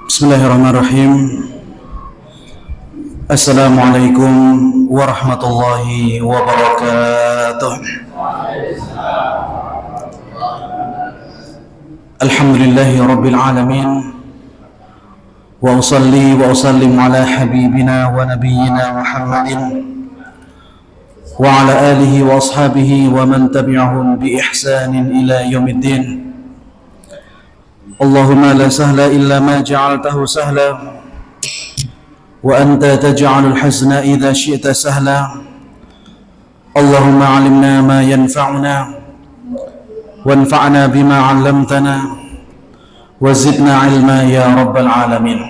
Bismillahirrahmanirrahim. Assalamualaikum warahmatullahi wabarakatuh. Alhamdulillahi rabbil alamin. Wa usalli wa usallim ala habibina wa nabiyyina Muhammadin wa ala alihi wa ashabihi wa man tabi'ahum bi ihsanin ila yaumiddin. Allahumma la sahla illa ma ja'altahu sahla wa anta taj'alul hazna idza syi'ta sahla. Allahumma 'allimna ma yanfa'una wanfa'na bima 'allamtana wa zidna 'ilma ya rabbal alamin.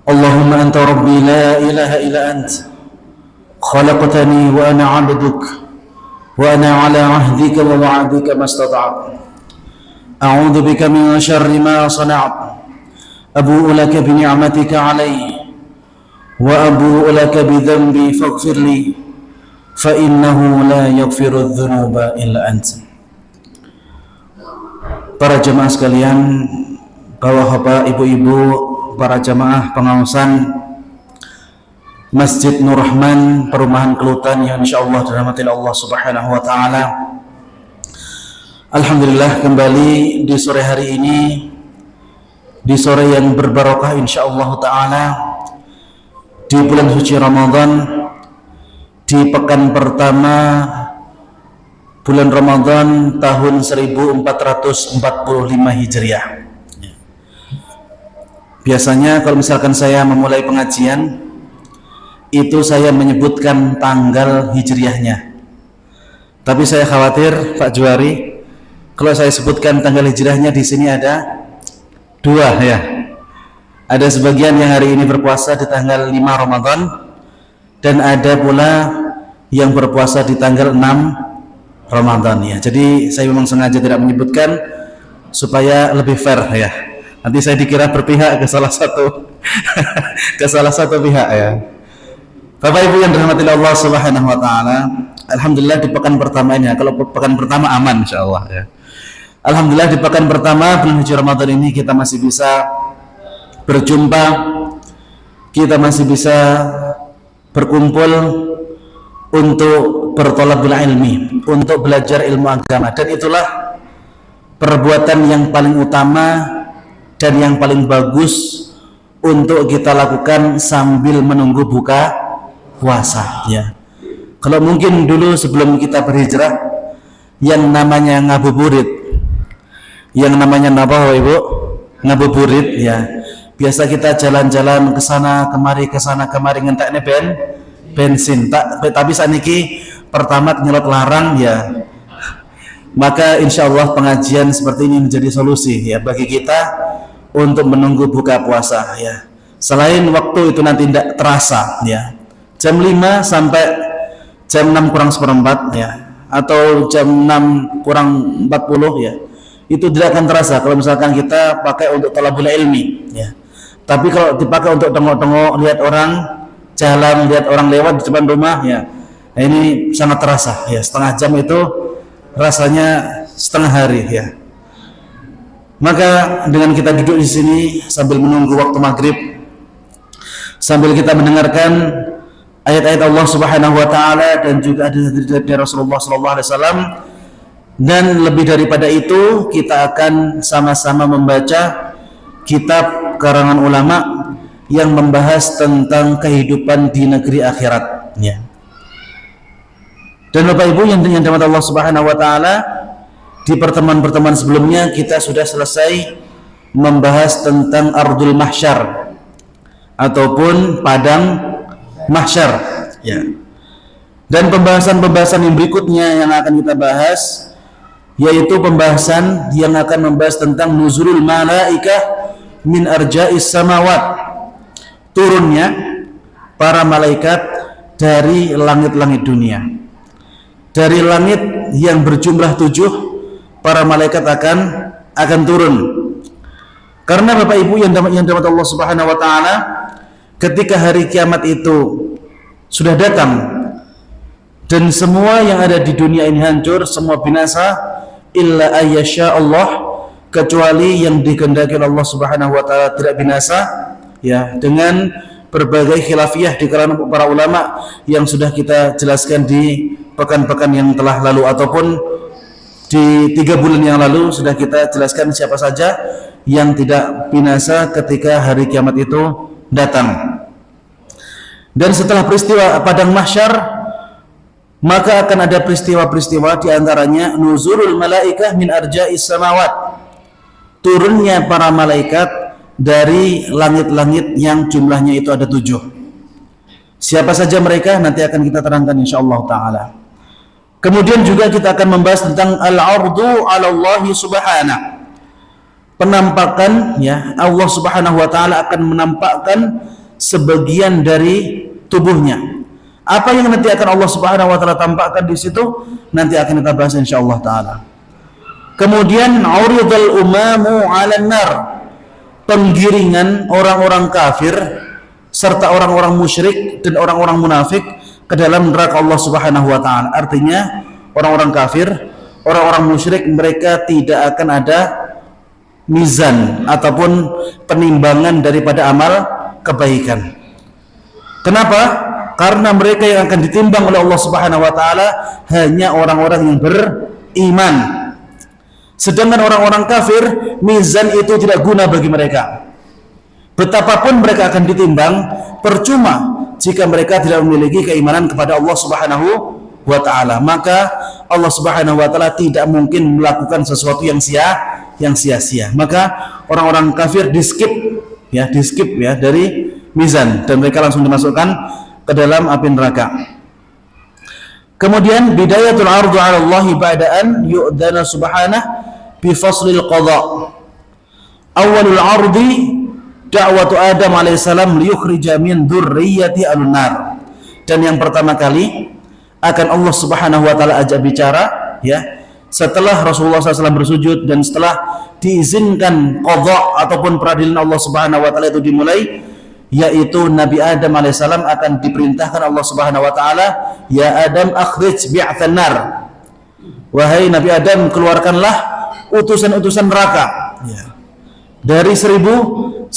Allahumma anta rabbi la ilaha illa ant khalaqtani wa ana 'abduk wa ana 'ala 'ahdika wa wa'dika mastata'tu. أعوذ بك من شر ما صنعت أبوء لك بنعمتك علي وأبوء لك بذنبي فاغفر لي فإنه لا يغفر الذنوب إلا أنت. Para jemaah sekalian, bapak-bapak, ibu-ibu, para jemaah pengawasan Masjid Nur Rahman Perumahan Kelutan yang insyaallah dirahmati Allah Subhanahu wa taala. Alhamdulillah, kembali di sore hari ini, di sore yang berbarokah insyaallah ta'ala, di bulan suci Ramadan, di pekan pertama bulan Ramadan tahun 1445 Hijriah. Biasanya kalau misalkan saya memulai pengajian, itu saya menyebutkan tanggal Hijriahnya. Tapi saya khawatir Pak Juwari, kalau saya sebutkan tanggal hijrahnya di sini ada dua ya. Ada sebagian yang hari ini berpuasa di tanggal 5 Ramadan dan ada pula yang berpuasa di tanggal 6 Ramadan ya. Jadi saya memang sengaja tidak menyebutkan supaya lebih fair ya. Nanti saya dikira berpihak ke salah satu ke salah satu pihak ya. Bapak Ibu yang dirahmati Allah Subhanahu wa taala, alhamdulillah di pekan pertama ini ya. Kalau pekan pertama aman insyaallah ya. Alhamdulillah di pekan pertama bulan suci Ramadan ini kita masih bisa berjumpa, kita masih bisa berkumpul untuk berthalabul ilmi, untuk belajar ilmu agama, dan itulah perbuatan yang paling utama dan yang paling bagus untuk kita lakukan sambil menunggu buka puasa ya. Kalau mungkin dulu sebelum kita berhijrah yang namanya ngabuburit, yang namanya apa Ibu? Ngabuburit ya. Biasa kita jalan-jalan ke sana kemari ngentekne bensin. Tapi saniki pertama nyelot larang ya. Maka insyaallah pengajian seperti ini menjadi solusi ya bagi kita untuk menunggu buka puasa ya. Selain waktu itu nanti tidak terasa ya. Jam 5 sampai jam 6 kurang seperempat ya, atau jam 6 kurang 40 ya, itu tidak akan terasa kalau misalkan kita pakai untuk thalabul ilmi ya. Tapi kalau dipakai untuk tengok-tengok, lihat orang jalan, lihat orang lewat di depan rumah ya, nah ini sangat terasa ya. Setengah jam itu rasanya setengah hari ya. Maka dengan kita duduk di sini sambil menunggu waktu maghrib, sambil kita mendengarkan ayat-ayat Allah Subhanahu wa taala dan juga hadis dari Rasulullah sallallahu alaihi wasallam, dan lebih daripada itu kita akan sama-sama membaca kitab karangan ulama yang membahas tentang kehidupan di negeri akhirat ya. Dan Bapak Ibu yang dirahmati Allah Subhanahu wa taala, di pertemuan-pertemuan sebelumnya kita sudah selesai membahas tentang ardul mahsyar ataupun padang mahsyar ya. Dan pembahasan-pembahasan yang berikutnya yang akan kita bahas yaitu pembahasan yang akan membahas tentang nuzulul malaikah min arja'is samawat, turunnya para malaikat dari langit-langit dunia. Dari langit yang berjumlah 7, para malaikat akan turun. Karena Bapak Ibu yang dirahmati Allah Subhanahu wa taala, ketika hari kiamat itu sudah datang dan semua yang ada di dunia ini hancur, semua binasa, illa ayyasha Allah, kecuali yang dikehendaki Allah Subhanahu wa taala tidak binasa, ya, dengan berbagai khilafiyah di kalangan para ulama yang sudah kita jelaskan di pekan-pekan yang telah lalu ataupun di 3 bulan yang lalu sudah kita jelaskan siapa saja yang tidak binasa ketika hari kiamat itu datang. Dan setelah peristiwa padang mahsyar, maka akan ada peristiwa-peristiwa, di antaranya nuzulul malaikah min arja'is samawat, turunnya para malaikat dari langit-langit yang jumlahnya itu ada 7. Siapa saja mereka nanti akan kita terangkan insyaallah taala. Kemudian juga kita akan membahas tentang al-'ardu 'ala Allah subhanahu, penampakan, ya, Allah Subhanahu wa taala akan menampakkan sebagian dari tubuhnya. Apa yang nanti akan Allah Subhanahu wa taala tampakkan di situ nanti akan kita bahas insyaallah taala. Kemudian uridul umamu 'alan nar, penggiringan orang-orang kafir serta orang-orang musyrik dan orang-orang munafik ke dalam neraka Allah Subhanahu wa taala. Artinya orang-orang kafir, orang-orang musyrik, mereka tidak akan ada mizan ataupun penimbangan daripada amal kebaikan. Kenapa? Karena mereka yang akan ditimbang oleh Allah Subhanahu wa taala hanya orang-orang yang beriman. Sedangkan orang-orang kafir, mizan itu tidak guna bagi mereka. Betapapun mereka akan ditimbang, percuma jika mereka tidak memiliki keimanan kepada Allah Subhanahu wa taala. Maka Allah Subhanahu wa taala tidak mungkin melakukan sesuatu yang sia-sia. Maka orang-orang kafir di skip ya dari mizan dan mereka langsung dimasukkan ke dalam api neraka. Kemudian bidayatul ardu 'ala Allah ba'da an yu'dana subhanahu bi faslil qada. Awalul ardi da'watu Adam alaihissalam liyukhrija min dzurriyyati al-nar. Dan yang pertama kali akan Allah Subhanahu wa taala ajak bicara, ya, setelah Rasulullah SAW bersujud dan setelah diizinkan qada ataupun peradilan Allah Subhanahu wa taala itu dimulai, yaitu Nabi Adam alaihissalam akan diperintahkan Allah Subhanahu wa taala, ya Adam akhrij bi'athan nar, wahai Nabi Adam, keluarkanlah utusan-utusan neraka, ya, dari 1999,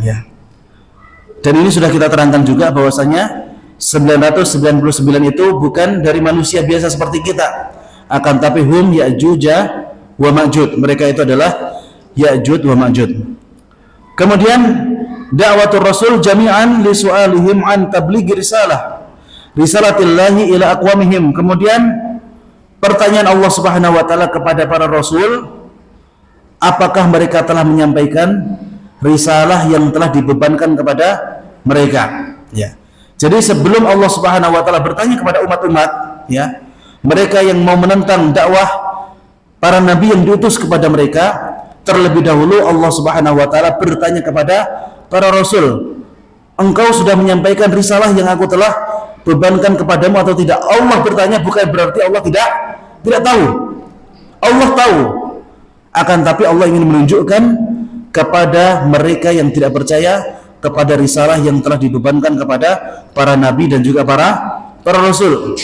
ya. Dan ini sudah kita terangkan juga bahwasanya 999 itu bukan dari manusia biasa seperti kita, akan tapi hum Ya'juj wa Ma'juj, mereka itu adalah Ya'juj wa Ma'juj. Kemudian da'watul rasul jami'an li su'alihim an tablighi risalatillahi ila aqwamihim. Kemudian pertanyaan Allah Subhanahu wa taala kepada para rasul, apakah mereka telah menyampaikan risalah yang telah dibebankan kepada mereka, ya. Jadi sebelum Allah Subhanahu wa taala bertanya kepada umat-umat, ya, mereka yang mau menentang dakwah para nabi yang diutus kepada mereka, terlebih dahulu Allah Subhanahu wa taala bertanya kepada para rasul, engkau sudah menyampaikan risalah yang aku telah bebankan kepadamu atau tidak? Allah bertanya bukan berarti Allah tidak tahu. Allah tahu. Akan tapi Allah ingin menunjukkan kepada mereka yang tidak percaya kepada risalah yang telah dibebankan kepada para nabi dan juga para rasul.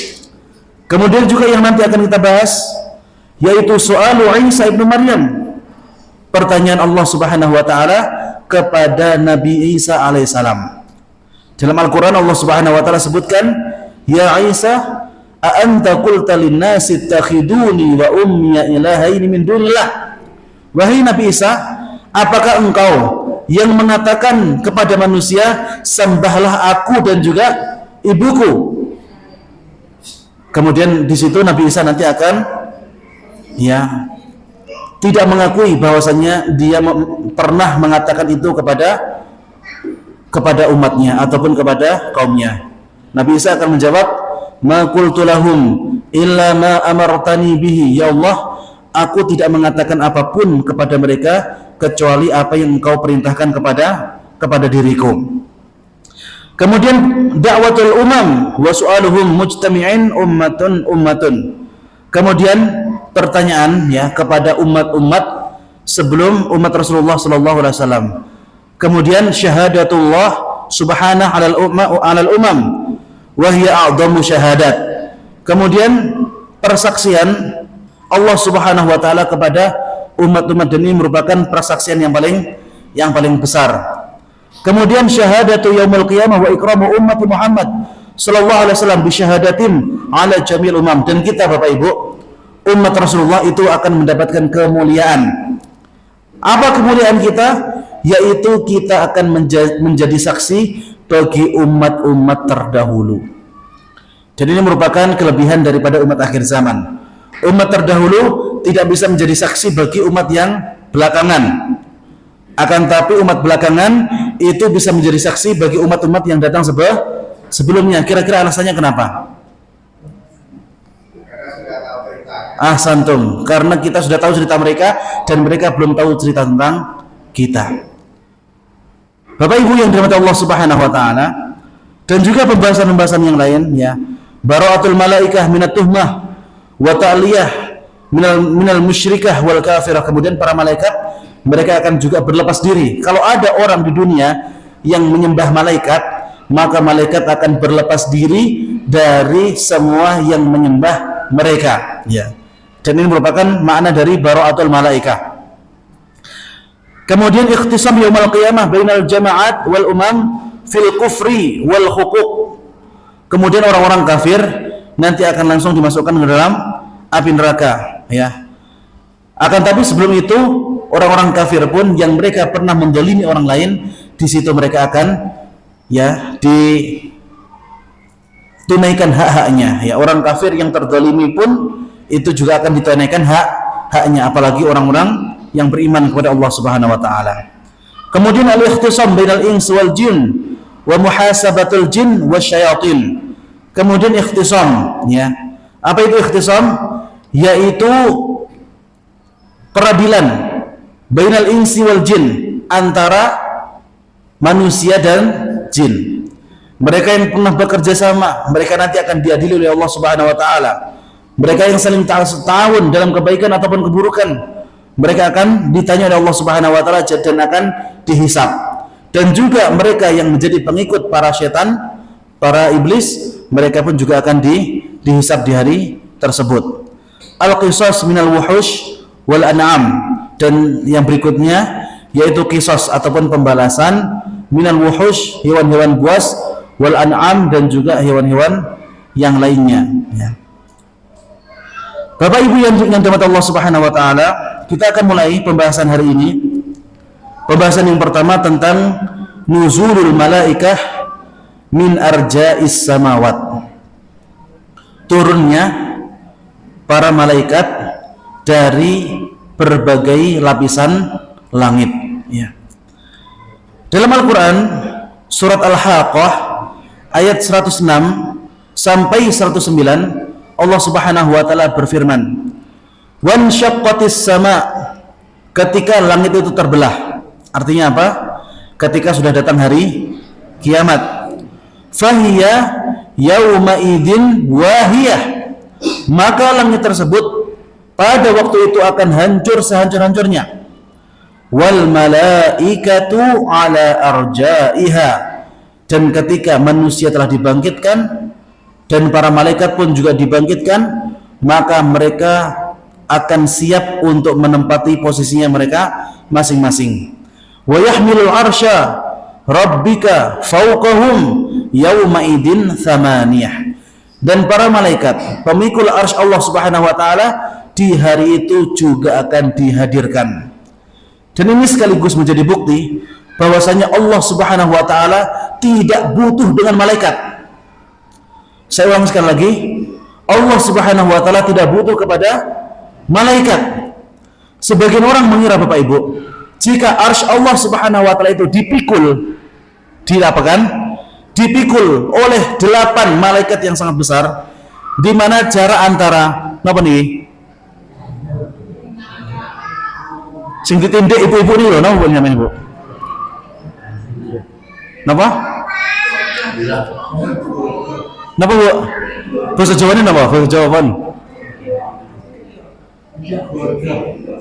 Kemudian juga yang nanti akan kita bahas yaitu soal Isa ibnu Maryam, pertanyaan Allah Subhanahu wa taala kepada Nabi Isa alaihissalam. Dalam Al-Qur'an Allah Subhanahu wa taala sebutkan, ya Isa, a anta qulta lin-nasi ittakhiduni wa ummi ilahaini min dunillah. Wahai Nabi Isa, apakah engkau yang mengatakan kepada manusia, sembahlah aku dan juga ibuku? Kemudian di situ Nabi Isa nanti akan, ya, tidak mengakui bahwasanya dia pernah mengatakan itu kepada umatnya ataupun kepada kaumnya. Nabi Isa akan menjawab, ma qultu lahum illa ma amartani bihi, ya Allah, aku tidak mengatakan apapun kepada mereka kecuali apa yang engkau perintahkan kepada diriku. Kemudian da'watul umam wa su'aluhum mujtami'in ummatun. Kemudian pertanyaan, ya, kepada umat-umat sebelum umat Rasulullah sallallahu alaihi wasallam. Kemudian syahadatullah subhanahu alal umam wa hiya a'dhamu syahadat. Kemudian persaksian Allah Subhanahu wa taala kepada umat-umat, dan ini merupakan persaksian yang paling besar. Kemudian syahadatu yaumul qiyamah wa ikramu ummati Muhammad sallallahu alaihi wasallam bi syahadatin ala jamil umam, dan kita Bapak Ibu umat Rasulullah itu akan mendapatkan kemuliaan. Apa kemuliaan kita? Yaitu kita akan menjadi saksi bagi umat-umat terdahulu. Dan ini merupakan kelebihan daripada umat akhir zaman. Umat terdahulu tidak bisa menjadi saksi bagi umat yang belakangan. Akan tapi umat belakangan itu bisa menjadi saksi bagi umat-umat yang datang sebelumnya. Kira-kira alasannya kenapa? Santum, karena kita sudah tahu cerita mereka dan mereka belum tahu cerita tentang kita. Bapak Ibu yang dirahmati Allah Subhanahu wa taala, dan juga pembahasan-pembahasan yang lain ya. Bara'atul malaikah minat tuhmah wa ta'liyah minal musyrikah wal kafirah. Kemudian para malaikat mereka akan juga berlepas diri. Kalau ada orang di dunia yang menyembah malaikat, maka malaikat akan berlepas diri dari semua yang menyembah mereka ya. Dan ini merupakan makna dari bara'atul malaikah. Kemudian ikhtisam yaumul qiyamah bainal jama'at wal umam fil kufri wal huquq. Kemudian orang-orang kafir nanti akan langsung dimasukkan ke dalam api neraka ya. Akan tapi sebelum itu orang-orang kafir pun yang mereka pernah menzalimi orang lain, di situ mereka akan ya ditunaikan hak-haknya ya. Orang kafir yang terzalimi pun itu juga akan ditunaikan hak-haknya, apalagi orang-orang yang beriman kepada Allah Subhanahu wa taala. Kemudian al-ikhtisam bainal ins wal jin wa muhasabatul jin wasyayatin. Kemudian ikhtisam ya. Apa itu ikhtisam? Yaitu peradilan bainal insi wal jin, antara manusia dan jin. Mereka yang pernah bekerja sama, mereka nanti akan diadili oleh Allah Subhanahu wa taala. Mereka yang saling setahun dalam kebaikan ataupun keburukan, mereka akan ditanya oleh Allah Subhanahu wa taala dan akan dihisab. Dan juga mereka yang menjadi pengikut para setan, para iblis, mereka pun juga akan dihisab di hari tersebut. Al-qisas minal wuhush wal an'am, dan yang berikutnya yaitu qisas ataupun pembalasan minal wuhush, hewan-hewan buas, wal an'am, dan juga hewan-hewan yang lainnya ya. Bapak Ibu yang dirahmati Allah Subhanahu wa taala, kita akan mulai pembahasan hari ini. Pembahasan yang pertama tentang nuzulul malaikah min arja'is samawat. Turunnya para malaikat dari berbagai lapisan langit ya. Dalam Al-Qur'an surat Al-Haqqah ayat 106 sampai 109, Allah Subhanahu wa taala berfirman, "Wan syaqqatis sama", ketika langit itu terbelah. Artinya apa? Ketika sudah datang hari kiamat. Fahiya yauma idzin wahiyah, maka langit tersebut pada waktu itu akan hancur sehancur-hancurnya. Wal malaikatu ala arja'iha, dan ketika manusia telah dibangkitkan dan para malaikat pun juga dibangkitkan, maka mereka akan siap untuk menempati posisinya mereka masing-masing. Wa yahmilul arsya rabbika fawqahum yauma idin thamaniyah, dan para malaikat pemikul arsy Allah Subhanahu wa taala di hari itu juga akan dihadirkan. Dan ini sekaligus menjadi bukti bahwasanya Allah Subhanahu wa taala tidak butuh dengan malaikat. Saya ulang sekali lagi, Allah Subhanahu wa taala tidak butuh kepada malaikat. Sebagian orang mengira Bapak Ibu, jika arsy Allah Subhanahu wa taala itu dipikul, dipikul oleh 8 malaikat yang sangat besar, di mana jarak antara napa nih? Sing ditindik ibu-ibu nih lho, napa namanya Ibu? Napa? Napa Bu? Bahasa Jawa ini napa? Bahasa Jawa pun.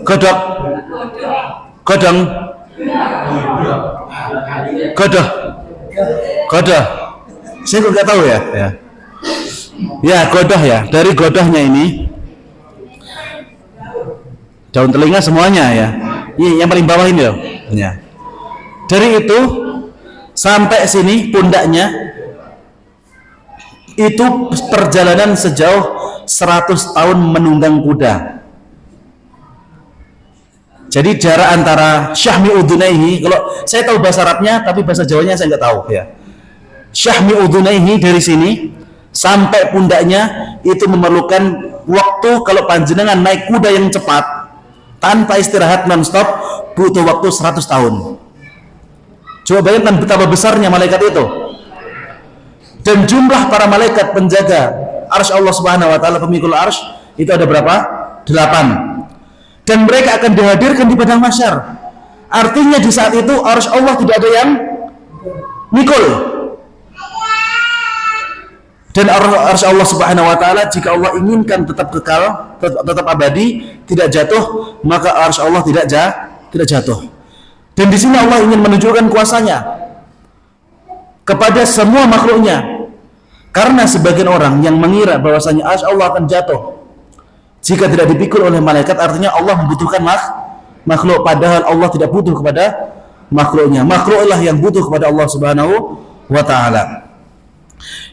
Godok. Godong. Godoh. Godoh. Saya kok nggak tahu ya. Ya, godoh ya. Dari godohnya ini daun telinga semuanya ya. Yang paling bawah ini loh. Ya. Dari itu sampai sini pundaknya itu perjalanan sejauh 100 tahun menunggang kuda. Jadi jarak antara syahmi udunaihi, kalau saya tahu bahasa Arabnya tapi bahasa Jawanya saya nggak tahu ya. Syahmi udunaihi dari sini sampai pundaknya itu memerlukan waktu, kalau panjenengan naik kuda yang cepat tanpa istirahat non-stop butuh waktu 100 tahun. Coba bayangkan betapa besarnya malaikat itu. Dan jumlah para malaikat penjaga arsy Allah Subhanahu wa taala, pemikul arsy itu ada berapa? 8. Dan mereka akan dihadirkan di padang mahsyar. Artinya di saat itu arsy Allah tidak ada yang mikul. Dan arsy Allah Subhanahu wa taala jika Allah inginkan tetap kekal, tetap abadi, tidak jatuh, maka arsy Allah tidak jatuh. Dan di sini Allah ingin menunjukkan kuasanya kepada semua makhluknya. Karena sebagian orang yang mengira bahwasanya arsy Allah akan jatuh jika tidak dipikul oleh malaikat, artinya Allah membutuhkan makhluk, padahal Allah tidak butuh kepada makhluknya. Makhluklah yang butuh kepada Allah Subhanahu wa taala.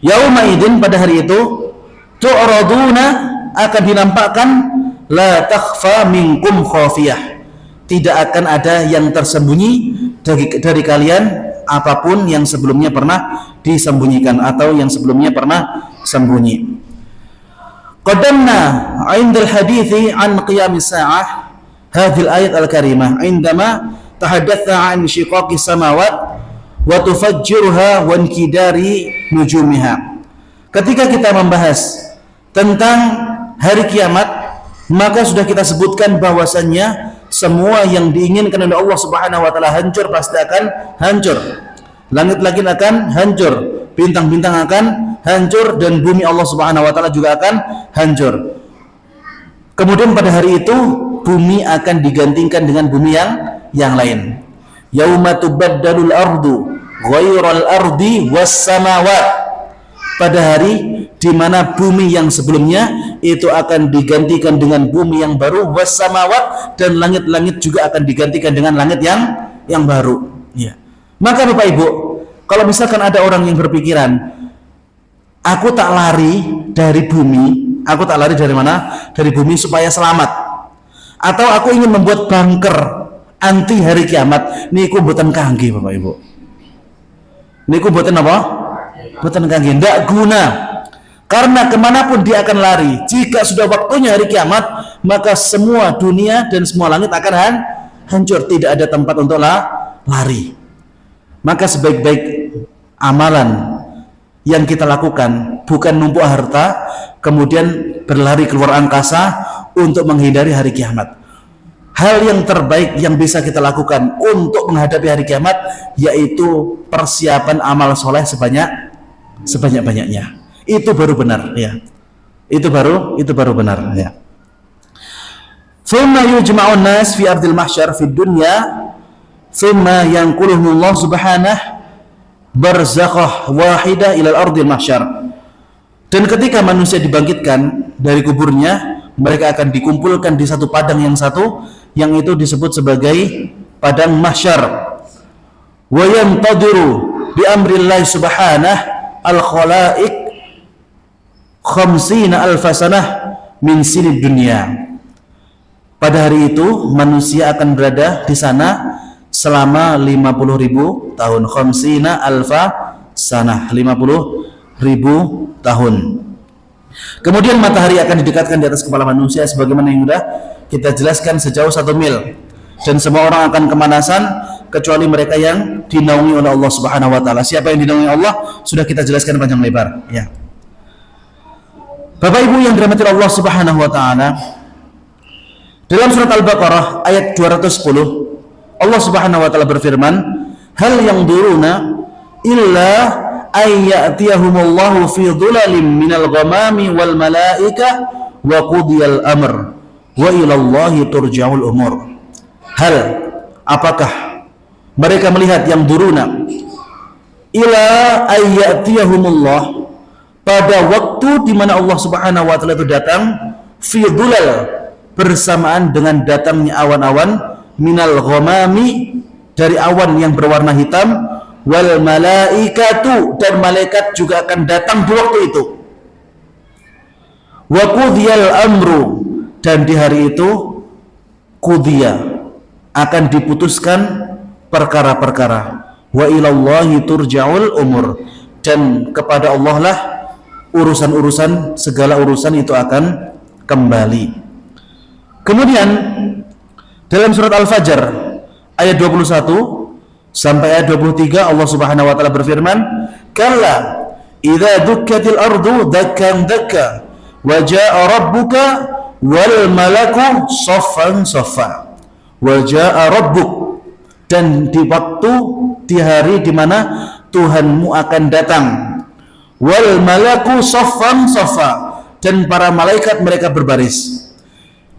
Yauma idin, pada hari itu, tu'raduna, akan dinampakkan, la takhfa minkum khafiyah, tidak akan ada yang tersembunyi dari kalian apapun yang sebelumnya pernah disembunyikan atau yang sebelumnya pernah sembunyi. Qadamna 'inda al-hadithi an qiyam as-sa'ah hadhihi al-ayat al-karimah indama tahaddatha 'an shiqaqi samawat wa tufajjiruha wa inkidari nujumiha. Ketika kita membahas tentang hari kiamat, maka sudah kita sebutkan bahwasannya semua yang diinginkan oleh Allah Subhanahu wa taala hancur, pasti akan hancur. Langit-langit akan hancur, bintang-bintang akan hancur, dan bumi Allah Subhanahu wa taala juga akan hancur. Kemudian pada hari itu bumi akan digantikan dengan bumi yang lain. Yauma tubaddalul ardu ghairal ardi was samawat. Pada hari di mana bumi yang sebelumnya itu akan digantikan dengan bumi yang baru, was samawat, dan langit-langit juga akan digantikan dengan langit yang baru. Ya. Maka Bapak Ibu, kalau misalkan ada orang yang berpikiran, aku tak lari dari bumi, aku tak lari dari mana? Dari bumi supaya selamat. Atau aku ingin membuat bunker anti hari kiamat, niku mboten kangge Bapak Ibu. Niku mboten apa? Mboten kangge, ndak guna. Karena kemanapun dia akan lari, jika sudah waktunya hari kiamat, maka semua dunia dan semua langit akan hancur, tidak ada tempat untuk lari. Maka sebaik-baik amalan yang kita lakukan bukan numpuk harta kemudian berlari keluar angkasa untuk menghindari hari kiamat. Hal yang terbaik yang bisa kita lakukan untuk menghadapi hari kiamat yaitu persiapan amal soleh sebanyak-banyaknya. Itu baru benar ya. Itu baru benar ya. Thumma yujma'un nas fi ardil mahsyar fid dunya thumma yanquluhu Allah subhanahu barzakhah wahidah ilal ardil mahsyar. Dan ketika manusia dibangkitkan dari kuburnya, mereka akan dikumpulkan di satu padang yang satu, yang itu disebut sebagai padang mahsyar. Wa yantadiru bi amrillah subhanahu al khalaiq 50 alf sanah min sinid dunya. Pada hari itu manusia akan berada di sana selama 50.000 tahun. 50 alfa sanah, 50.000 tahun. Kemudian matahari akan didekatkan di atas kepala manusia sebagaimana yang sudah kita jelaskan sejauh 1 mil, dan semua orang akan kemanasan kecuali mereka yang dinaungi oleh Allah Subhanahu wa taala. Siapa yang dinaungi Allah sudah kita jelaskan panjang lebar ya. Bapak Ibu yang dirahmati Allah Subhanahu wa taala, dalam surat Al-Baqarah ayat 210 Allah Subhanahu wa taala berfirman, hal yanzuruna illa ayyatiyahumullahu fi dhulalin minal ghamami wal malaika wa qudiyal amr wa ilallahi turja'ul umur. Hal, apakah mereka melihat yang duruna ila ayyatiyahumullah, pada waktu di mana Allah Subhanahu wa taala itu datang, fi dhulal, bersamaan dengan datangnya awan-awan, minal ghamami, dari awan yang berwarna hitam, wal malaikatu, dan malaikat juga akan datang di waktu itu, wa qudhiyal amru, dan di hari itu qudhiya, akan diputuskan perkara-perkara, wa ilallahi turja'ul umur, dan kepada Allah lah urusan-urusan, segala urusan itu akan kembali. Kemudian dalam surat Al-Fajr ayat 21 sampai ayat 23 Allah Subhanahu wa taala berfirman, kalla idza dukkatil ardu dakkan dakka wa jaa rabbuka wal malaku saffan saffa, wa jaa rabbuk, dan di waktu, di hari di mana Tuhanmu akan datang, wal malaku saffan saffa, dan para malaikat mereka berbaris.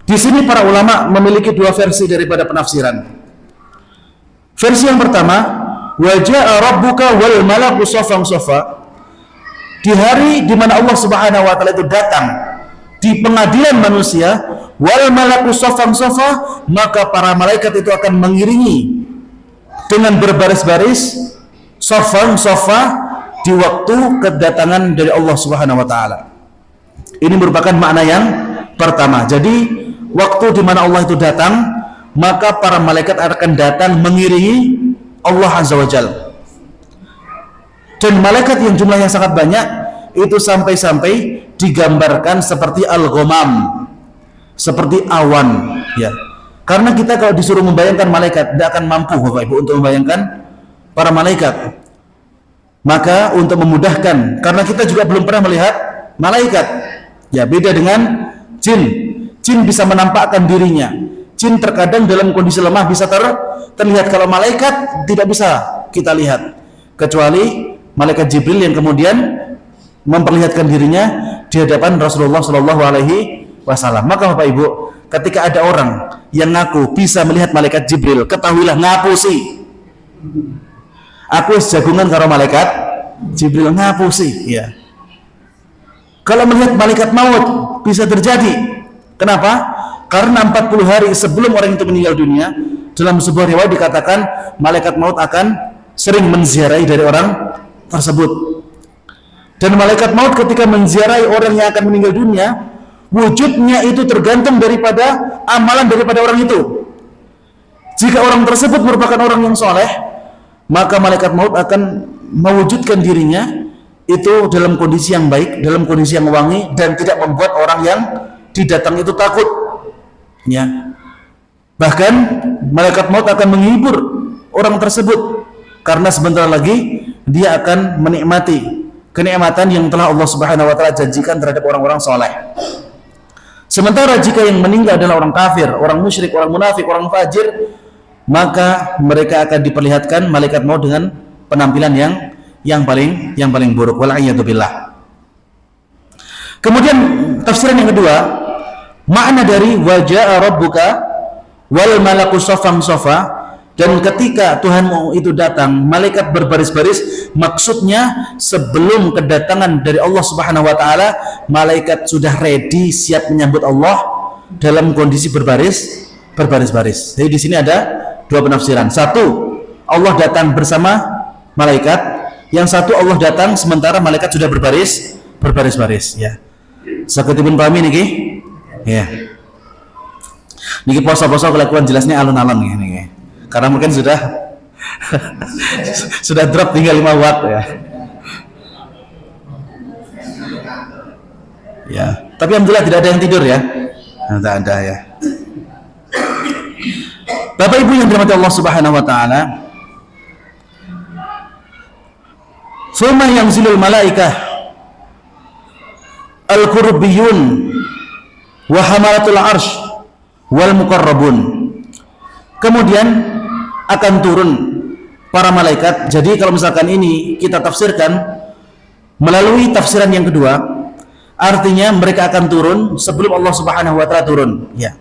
Di sini para ulama memiliki dua versi daripada penafsiran. Versi yang pertama, wa jaa rabbuka wal malaku saffan saffa, di hari di mana Allah Subhanahu wa taala itu datang di pengadilan manusia, wal malaku saffan saffa, maka para malaikat itu akan mengiringi dengan berbaris-baris, saffan saffa, di waktu kedatangan dari Allah Subhanahu wa taala. Ini merupakan makna yang pertama. Jadi waktu di mana Allah itu datang, maka para malaikat akan datang mengiringi Allah Azza wa Jalla. Dan malaikat yang jumlahnya sangat banyak itu sampai-sampai digambarkan seperti al-ghamam, seperti awan, ya. Karena kita kalau disuruh membayangkan malaikat tidak akan mampu Bapak Ibu untuk membayangkan para malaikat. Maka untuk memudahkan, karena kita juga belum pernah melihat malaikat, ya, beda dengan jin. Jin bisa menampakkan dirinya. Jin terkadang dalam kondisi lemah bisa terlihat. Kalau malaikat tidak bisa kita lihat, kecuali malaikat Jibril yang kemudian memperlihatkan dirinya di hadapan Rasulullah Shallallahu Alaihi Wasallam. Maka Bapak Ibu, ketika ada orang yang ngaku bisa melihat malaikat Jibril, ketahuilah ngapusi. Aku jagungan karo malaikat Jibril, ngapusi, ya. Kalau melihat malaikat maut bisa terjadi. Kenapa? Karena 40 hari sebelum orang itu meninggal dunia, dalam sebuah riwayat dikatakan malaikat maut akan sering menziarahi dari orang tersebut. Dan malaikat maut ketika menziarahi orang yang akan meninggal dunia, wujudnya itu tergantung daripada amalan daripada orang itu. Jika orang tersebut merupakan orang yang soleh, maka malaikat maut akan mewujudkan dirinya itu dalam kondisi yang baik, dalam kondisi yang wangi, dan tidak membuat orang yang didatang itu takut, ya. Bahkan malaikat maut akan menghibur orang tersebut, karena sebentar lagi dia akan menikmati kenikmatan yang telah Allah Subhanahu wa taala janjikan terhadap orang-orang soleh. Sementara jika yang meninggal adalah orang kafir, orang musyrik, orang munafik, orang fajir, maka mereka akan diperlihatkan malaikat maut dengan penampilan yang paling buruk. Wal'iyadzubillah. Kemudian tafsiran yang kedua, makna dari waja'a rabbuka wal malaku saffan saffa, dan ketika Tuhanmu itu datang malaikat berbaris-baris, maksudnya sebelum kedatangan dari Allah Subhanahu wa taala, malaikat sudah ready, siap menyambut Allah dalam kondisi berbaris-baris. Jadi di sini ada dua penafsiran. Satu, Allah datang bersama malaikat. Yang satu, Allah datang sementara malaikat sudah berbaris-baris, ya. Sakitipun pahami niki? Ya. Niki poso-poso kelakuan jelasnya alun-alun niki. Karena mungkin sudah sudah drop tinggal 5 watt, ya. Ya, tapi alhamdulillah tidak ada yang tidur, ya. Tidak ada, ya. Bapak Ibu yang dirahmati Allah Subhanahu wa taala, summa yanzilul malaikah al-qurbiyun wa hamalatul arsh wal muqarrabun. Kemudian akan turun para malaikat. Jadi kalau misalkan ini kita tafsirkan melalui tafsiran yang kedua, artinya mereka akan turun sebelum Allah Subhanahu wa taala turun, ya.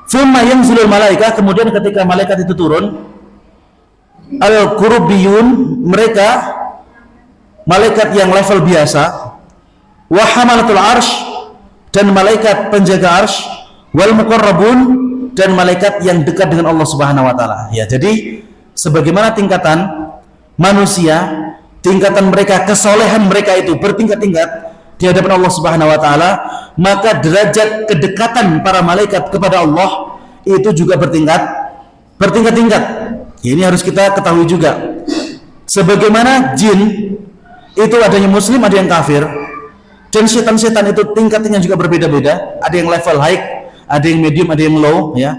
Summa yanzilul malaikah, kemudian ketika malaikat itu turun, al-qurbiyun, mereka malaikat yang level biasa, wa hamalatul arsh, dan malaikat penjaga arsh, wal muqarrabun, dan malaikat yang dekat dengan Allah Subhanahu wa taala. Ya, jadi sebagaimana tingkatan manusia, tingkatan mereka, kesolehan mereka itu bertingkat-tingkat di hadapan Allah Subhanahu wa taala, maka derajat kedekatan para malaikat kepada Allah itu juga bertingkat-tingkat. Ya, ini harus kita ketahui juga. Sebagaimana jin itu adanya muslim, ada yang kafir, dan setan-setan itu tingkatnya juga berbeda-beda, ada yang level high, ada yang medium, ada yang low, ya.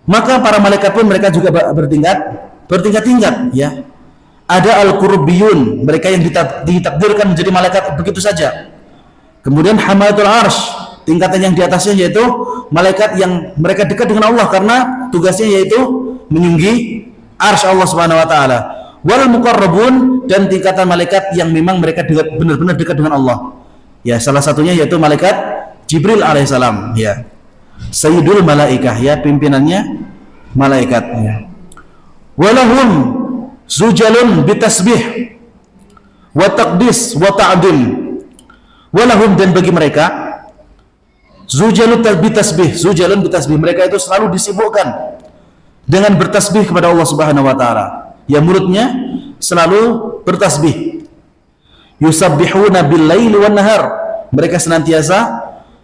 Maka para malaikat pun mereka juga bertingkat-tingkat, ya. Ada al-qurbiyun, mereka yang ditakdirkan menjadi malaikat begitu saja. Kemudian hamalatul arsh, tingkatan yang di atasnya yaitu malaikat yang mereka dekat dengan Allah karena tugasnya yaitu meninggi arsy Allah Subhanahu wa taala. Wal muqarrabun, dan tingkatan malaikat yang memang mereka benar-benar dekat dengan Allah. Ya, salah satunya yaitu malaikat Jibril alaihissalam, ya. Sayyidul malaikah, ya, pimpinannya malaikat, ya. Walahum zujalun bitasbih wa taqdis wa ta'dim. Walahum, dan bagi mereka zujalun bitasbih, mereka itu selalu disibukkan dengan bertasbih kepada Allah Subhanahu wa taala. Ya, mulutnya selalu bertasbih. Yusabbihuna bil laili wan nahar, mereka senantiasa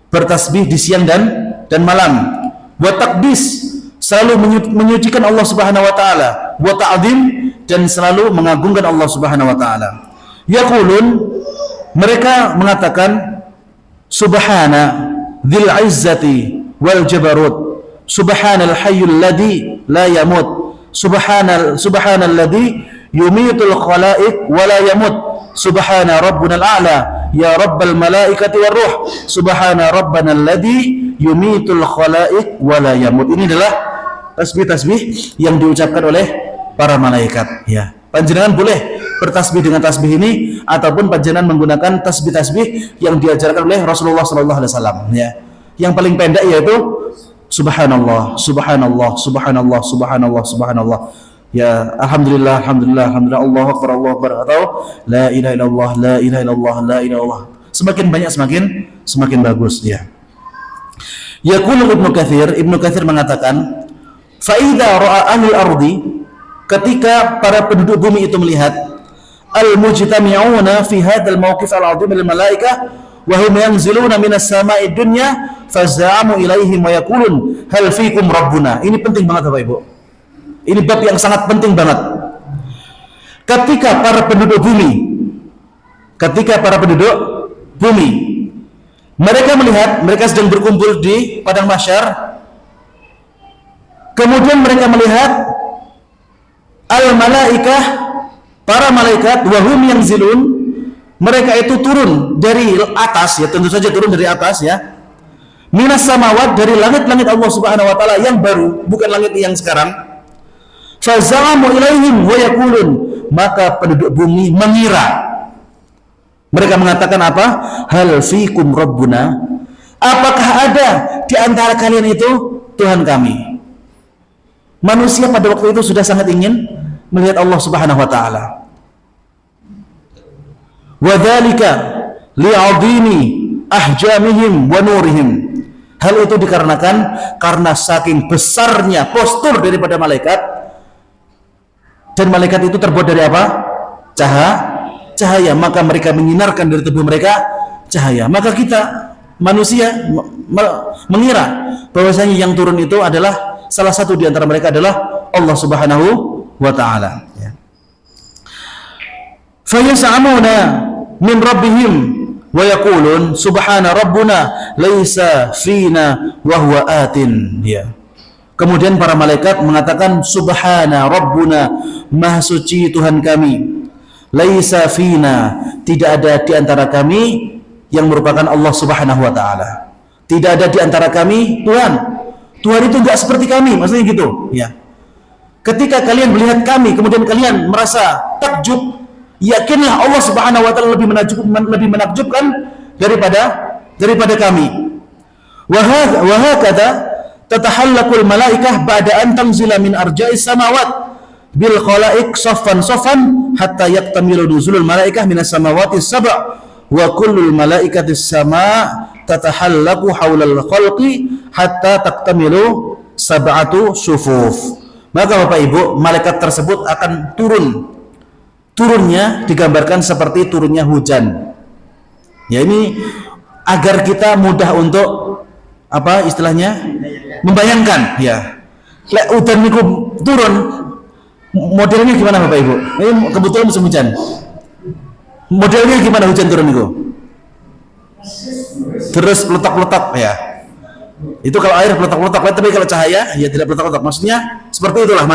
bertasbih di siang dan malam. Wa taqdis, selalu menyucikan Allah Subhanahu wa taala. Wa ta'zim, dan selalu mengagungkan Allah Subhanahu wa taala. Yaqulun, mereka mengatakan subhana dzil izzati wal jabarut, subhanal hayyul ladzi la yamut, subhanalladzi yumitul khalaiq wa la yamut, subhana rabbunal a'la ya rabbal malaikati war ruh, subhana rabbanal ladzi yumitul khalaiq wa la yamut. Ini adalah tasbih-tasbih yang diucapkan oleh para malaikat, ya. Panjenengan boleh bertasbih dengan tasbih ini, ataupun panjenengan menggunakan tasbih-tasbih yang diajarkan oleh Rasulullah sallallahu alaihi wasallam, ya. Yang paling pendek yaitu subhanallah, subhanallah, subhanallah, subhanallah, subhanallah. Ya, alhamdulillah, alhamdulillah, alhamdulillah, Allahu akbar, Allahu akbar, atau la ilaha illallah, la ilaha illallah, la ilaha illallah. Semakin banyak semakin bagus, ya. Yaqulu Ibnu Katsir mengatakan, fa idza ra'a ahlul ardi, ketika para penduduk bumi itu melihat al-mujtami'una fi hadzal mawqif al-'azim lil malaikah wa hum yanziluna minas sama'i dunya faz'amu ilaihim wa yaqulun hal fiikum rabbuna. Ini penting banget Bapak Ibu. Ini bab yang sangat penting banget. Ketika para penduduk bumi mereka melihat, mereka sedang berkumpul di padang mahsyar, kemudian mereka melihat al-malaikah, para malaikat, wahum yang zilun, mereka itu turun dari atas, ya, tentu saja turun dari atas, ya, minas samawat, dari langit-langit Allah Subhanahu wa taala yang baru, bukan langit yang sekarang. Faz'amu ilaihim wa yaqulun, maka penduduk bumi mengira, mereka mengatakan apa? Hal fiikum rabbuna, apakah ada di antara kalian itu Tuhan kami? Manusia pada waktu itu sudah sangat ingin melihat Allah Subhanahu wa taala. Wa dzalika li'adhimi ahjamihim wa nurihim. Hal itu dikarenakan karena saking besarnya postur daripada malaikat, dan malaikat itu terbuat dari apa? Cahaya, maka mereka menyinarkan dari tubuh mereka cahaya. Maka kita manusia mengira bahwasanya yang turun itu adalah salah satu di antara mereka adalah Allah Subhanahu wa ta'ala, ya. Fayas'amuna min rabbihim wa yaqulun subhana rabbuna laisa fina wa huwa atin, ya. Kemudian para malaikat mengatakan subhana rabbuna, maha suci Tuhan kami, laisa fina, tidak ada di antara kami yang merupakan Allah Subhanahu wa ta'ala, tidak ada di antara kami Tuhan itu enggak seperti kami, maksudnya gitu, ya. Ketika kalian melihat kami, kemudian kalian merasa takjub, yakinlah Allah Subhanahu wa taala lebih menakjubkan daripada kami. Wa hakadha tatahallaqul malaikah ba'da an tanzila min arja'is samawat bil khalaiq saffan hatta yaktamilu nuzulul malaikah minas samawati sab' wa kullul malaikatis sama' tatahallaqu haulal khalqi hatta taktamilu sab'atu syufuf. Maka Bapak Ibu, malaikat tersebut akan turun. Turunnya digambarkan seperti turunnya hujan. Ya, ini agar kita mudah untuk apa istilahnya? Membayangkan, ya. Lek hujan niku turun, modelnya gimana Bapak Ibu? Ini kebetulan musim hujan. Modelnya gimana hujan turun niku? Terus peletak-peletak, ya. Itu kalau air peletak-peletak, tapi kalau cahaya ya tidak peletak-peletak. Maksudnya seperti itulah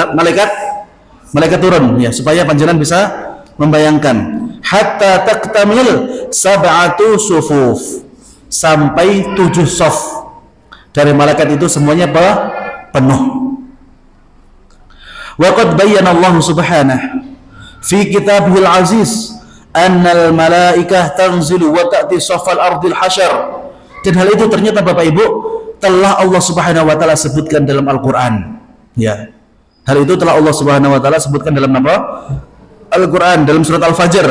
malaikat turun, ya, supaya panjenengan bisa membayangkan. Hatta taktamil sab'atu sufuf, sampai 7 saf dari malaikat itu semuanya penuh. Wa qad bayyana Allah subhanahu fi kitabihil aziz annal malaikah tanzilu wa ta'ti saffal ardil hasyar. Dan hal itu ternyata Bapak Ibu telah Allah Subhanahu wa taala sebutkan dalam Al-Qur'an. Ya. Hal itu telah Allah Subhanahu wa taala sebutkan dalam apa? Al-Qur'an, dalam surat Al-Fajr.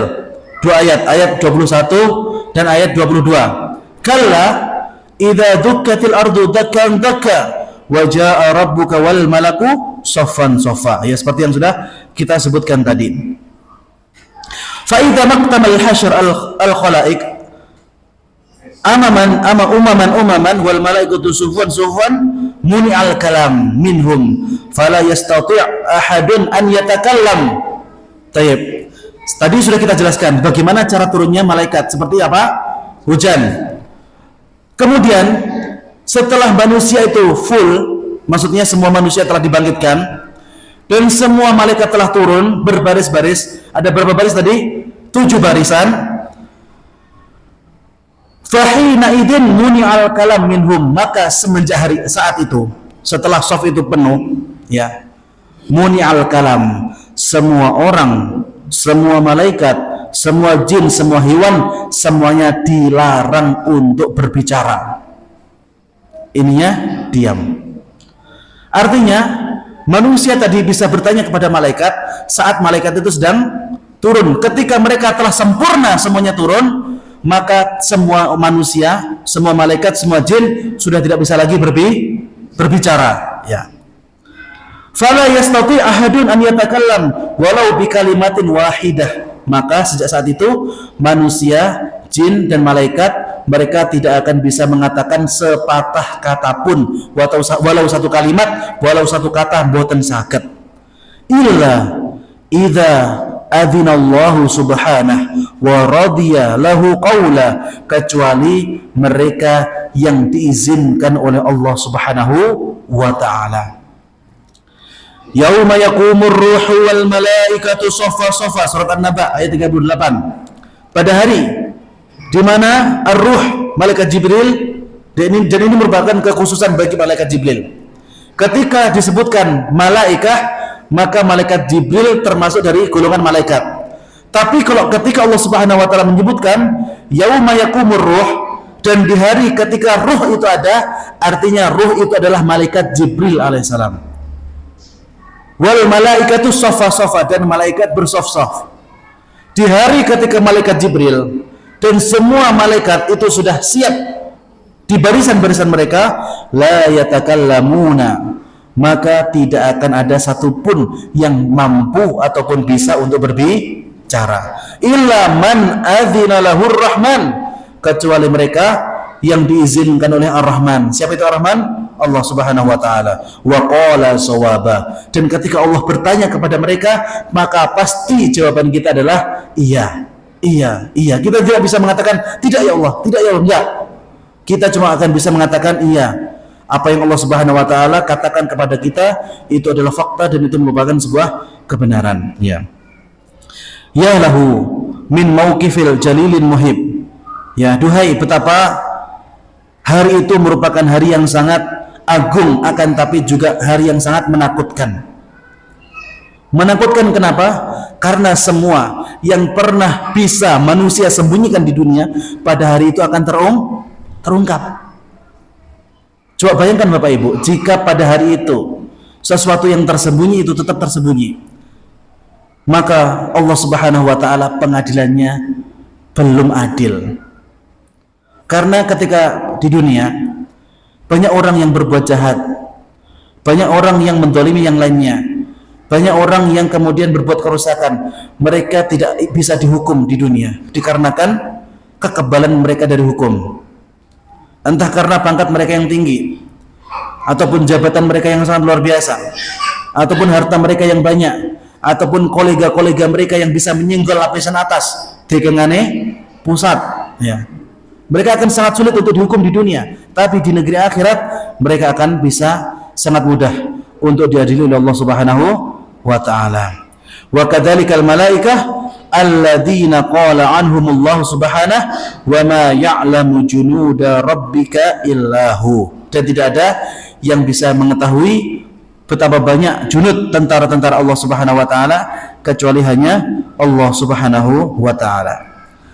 2 ayat 21 dan ayat 22. Kalla idza dukkatil ardu dakkan dakka wa jaa rabbuka wal malaku saffan saffa. Ya, seperti yang sudah kita sebutkan tadi. Fa idza maqtamal hasyr al-khalaiq umaman wal malaikatu sufwan muni al kalam minhum fala yastati' ahadun an yatakallam. Tayyib. Tadi sudah kita jelaskan bagaimana cara turunnya malaikat, seperti apa? Hujan. Kemudian setelah manusia itu full, maksudnya semua manusia telah dibangkitkan dan semua malaikat telah turun berbaris-baris. Ada berapa baris tadi? 7 barisan. Fahina idin muni al kalam minhum, maka semenjak saat itu, setelah shaf itu penuh, ya, muni al kalam, semua orang, semua malaikat, semua jin, semua hewan, semuanya dilarang untuk berbicara. Ininya diam. Artinya manusia tadi bisa bertanya kepada malaikat saat malaikat itu sedang turun. Ketika mereka telah sempurna semuanya turun, maka semua manusia, semua malaikat, semua jin sudah tidak bisa lagi berbicara, ya. Fala yastati ahadun an yatakallam walau bi kalimatin wahidah. Maka sejak saat itu manusia, jin dan malaikat mereka tidak akan bisa mengatakan sepatah kata pun, walau satu kalimat, walau satu kata boten saged. Illa idza adzinallahu subhanahu wa radiya lahu qawla, kecuali mereka yang diizinkan oleh Allah Subhanahu wa taala. Yauma yaqumur ruhu wal malaikatu saffa saffa, surat An-Naba ayat 38. Pada hari di mana ar-ruh, malaikat Jibril, dan ini merupakan kekhususan bagi malaikat Jibril. Ketika disebutkan malaikah, maka malaikat Jibril termasuk dari golongan malaikat. Tapi kalau ketika Allah Subhanahu wa taala menyebutkan yauma yaqumur ruh, dan di hari ketika ruh itu ada, artinya ruh itu adalah malaikat Jibril alaihissalam. Wal malaikatu saffa saffa, dan malaikat bersaf-saf. Di hari ketika malaikat Jibril dan semua malaikat itu sudah siap di barisan-barisan mereka, la yatakallamuna, maka tidak akan ada satupun yang mampu ataupun bisa untuk berbicara. Illa man adzina lahur rahman, kecuali mereka yang diizinkan oleh Ar-Rahman. Siapa itu Ar-Rahman? Allah Subhanahu wa taala. Wa qala shawaba, dan ketika Allah bertanya kepada mereka, maka pasti jawaban kita adalah iya. Iya, iya. Kita tidak bisa mengatakan tidak ya Allah, tidak ya Allah, enggak. Kita cuma akan bisa mengatakan iya. Apa yang Allah Subhanahu wa taala katakan kepada kita itu adalah fakta dan itu merupakan sebuah kebenaran, ya. Ya lahu min mauqifil jalilin muhib. Ya, duhai betapa hari itu merupakan hari yang sangat agung, akan tapi juga hari yang sangat menakutkan. Menakutkan kenapa? Karena semua yang pernah bisa manusia sembunyikan di dunia pada hari itu akan terungkap. Coba bayangkan Bapak Ibu, jika pada hari itu sesuatu yang tersembunyi itu tetap tersembunyi, maka Allah Subhanahu wa taala pengadilannya belum adil. Karena ketika di dunia banyak orang yang berbuat jahat, banyak orang yang mendolimi yang lainnya, banyak orang yang kemudian berbuat kerusakan. Mereka tidak bisa dihukum di dunia dikarenakan kekebalan mereka dari hukum, entah karena pangkat mereka yang tinggi, ataupun jabatan mereka yang sangat luar biasa, ataupun harta mereka yang banyak, ataupun kolega-kolega mereka yang bisa menyinggol lapisan atas dekengane pusat, ya. Mereka akan sangat sulit untuk dihukum di dunia, tapi di negeri akhirat mereka akan bisa sangat mudah untuk diadili oleh Allah Subhanahu wa taala. Wa kadzalikal malaikah alladzina qala anhumullah subhanahu wa ma ya'lamu junuda rabbika illahu. Dan tidak ada yang bisa mengetahui betapa banyak junud tentara-tentara Allah Subhanahu wa taala kecuali hanya Allah Subhanahu wa taala.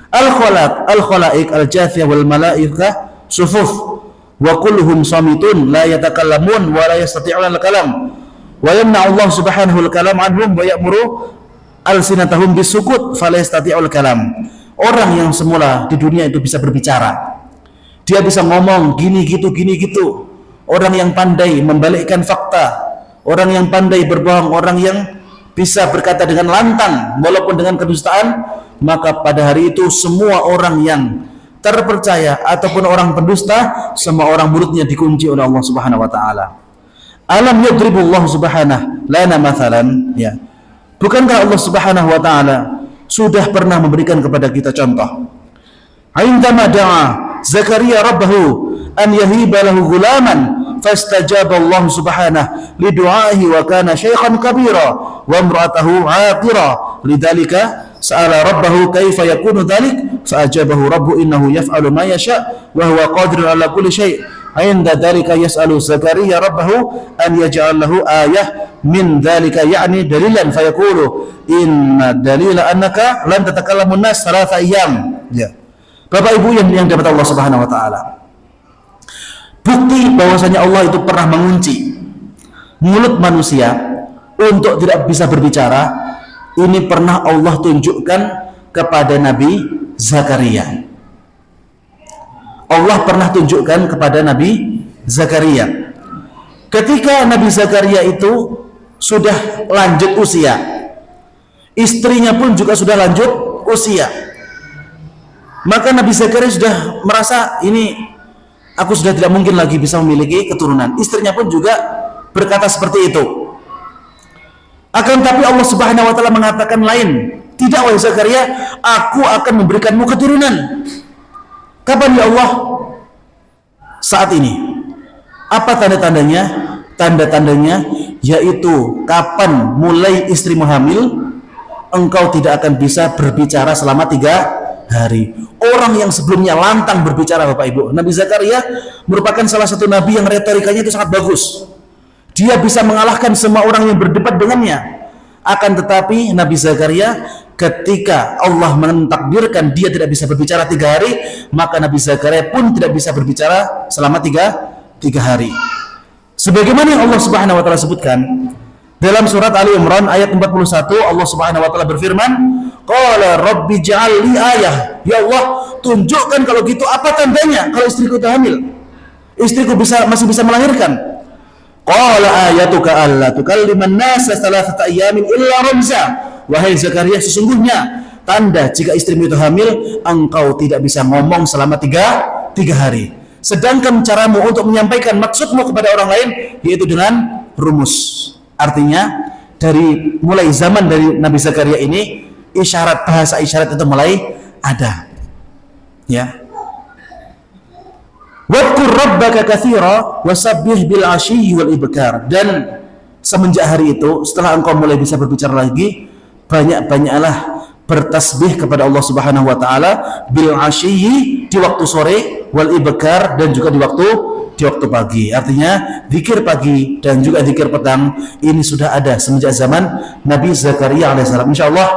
Al-khalaiq al-jathiyah wal malaikah sufuf wa kulluhum samitun la yatakallamun wa la yastati'una al-kalam wa yamna'u Allah Subhanahu al-kalam anhum wa ya'muru alsinatahum bisukut fala yastati'ul kalam. Orang yang semula di dunia itu bisa berbicara, dia bisa ngomong gini gitu. Orang yang pandai membalikkan fakta, orang yang pandai berbohong, orang yang bisa berkata dengan lantang walaupun dengan kedustaan, maka pada hari itu semua orang yang terpercaya ataupun orang pendusta, semua orang mulutnya dikunci oleh Allah Subhanahu wa taala. Alam yadribullah subhanahu lana mathalan, ya. Bukankah Allah Subhanahu wa taala sudah pernah memberikan kepada kita contoh? Indama da'a Zakaria rabbahu an yahiba lahu ghulaman fastajaba Allah subhanahu li du'aihi wa kana shaykhan kabira wa imra'atuhu 'aqira lidzalika sa'ala rabbahu kaifa yakunu dhalik fa'ajabahu rabbu innahu yaf'alu ma yasha' wa huwa qadirun 'ala kulli syai'. 'Inda dzalika yas'alu Zakaria rabbahu an yaj'al lahu ayah min dzalika ya'ni dalilan fayaqulu inna dalila annaka lam tatakallamu an-nas thalatha ayyam. Ya. Bapak Ibu yang dapat Allah Subhanahu wa taala, bukti bahwasanya Allah itu pernah mengunci mulut manusia untuk tidak bisa berbicara, ini pernah Allah tunjukkan kepada Nabi Zakaria. Allah pernah tunjukkan kepada Nabi Zakaria. Ketika Nabi Zakaria itu sudah lanjut usia, istrinya pun juga sudah lanjut usia, maka Nabi Zakaria sudah merasa ini aku sudah tidak mungkin lagi bisa memiliki keturunan. Istrinya pun juga berkata seperti itu. Akan tapi Allah Subhanahu wa taala mengatakan lain. Tidak, wahai Zakaria, aku akan memberikanmu keturunan. Kapan ya Allah? Saat ini. Apa tanda-tandanya? Tanda-tandanya yaitu kapan mulai istrimu hamil, engkau tidak akan bisa berbicara selama 3 hari. Orang yang sebelumnya lantang berbicara, Bapak Ibu, Nabi Zakaria merupakan salah satu nabi yang retorikanya itu sangat bagus. Dia bisa mengalahkan semua orang yang berdebat dengannya. Akan tetapi Nabi Zakaria ketika Allah mentakdirkan dia tidak bisa berbicara 3 hari, maka Nabi Zakaria pun tidak bisa berbicara selama 3 hari. Sebagaimana yang Allah Subhanahu wa taala sebutkan dalam surat Ali Imran ayat 41, Allah Subhanahu wa taala berfirman, qala rabbi ja'al li ayah. Ya Allah, tunjukkan kalau gitu apa tandanya kalau istriku itu hamil, istriku masih bisa melahirkan. Qala ayatuka alla tukalliman nasa thalathata ayyamin illa ramza. Wahai Zakaria, sesungguhnya tanda jika istrimu itu hamil, engkau tidak bisa ngomong selama 3 hari. Sedangkan caramu untuk menyampaikan maksudmu kepada orang lain yaitu dengan rumus. Artinya dari mulai zaman dari Nabi Zakaria ini, isyarat, bahasa isyarat itu mulai ada. Ya. Wadkur rabbaka katsira wasabbih bil 'ashyi wal ibkar. Dan semenjak hari itu, setelah engkau mulai bisa berbicara lagi, banyak-banyaklah bertasbih kepada Allah Subhanahu wa taala bil 'ashyi, di waktu sore, wal ibkar, dan juga di waktu pagi. Artinya zikir pagi dan juga zikir petang ini sudah ada semenjak zaman Nabi Zakaria alaihissalam. Insyaallah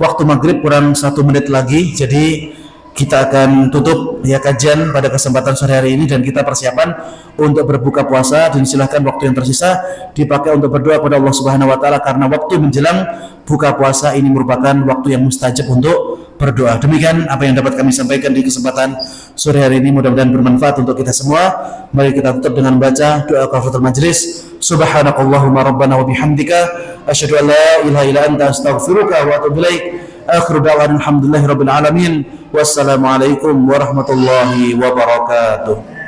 waktu maghrib kurang 1 menit lagi, jadi kita akan tutup ya kajian pada kesempatan sore hari ini, dan kita persiapan untuk berbuka puasa, dan silahkan waktu yang tersisa dipakai untuk berdoa kepada Allah Subhanahu wa taala, karena waktu menjelang buka puasa ini merupakan waktu yang mustajab untuk berdoa. Demikian apa yang dapat kami sampaikan di kesempatan sore hari ini mudah-mudahan bermanfaat untuk kita semua. Mari kita tutup dengan baca doa kafaratul majlis. Subhanakallahumma rabbana wa bihamdika asyhadu an la ilaha illa anta astaghfiruka wa atubu ilaik. Akhiru da'wana alhamdulillahi rabbil alamin. Wassalamualaikum warahmatullahi wabarakatuh.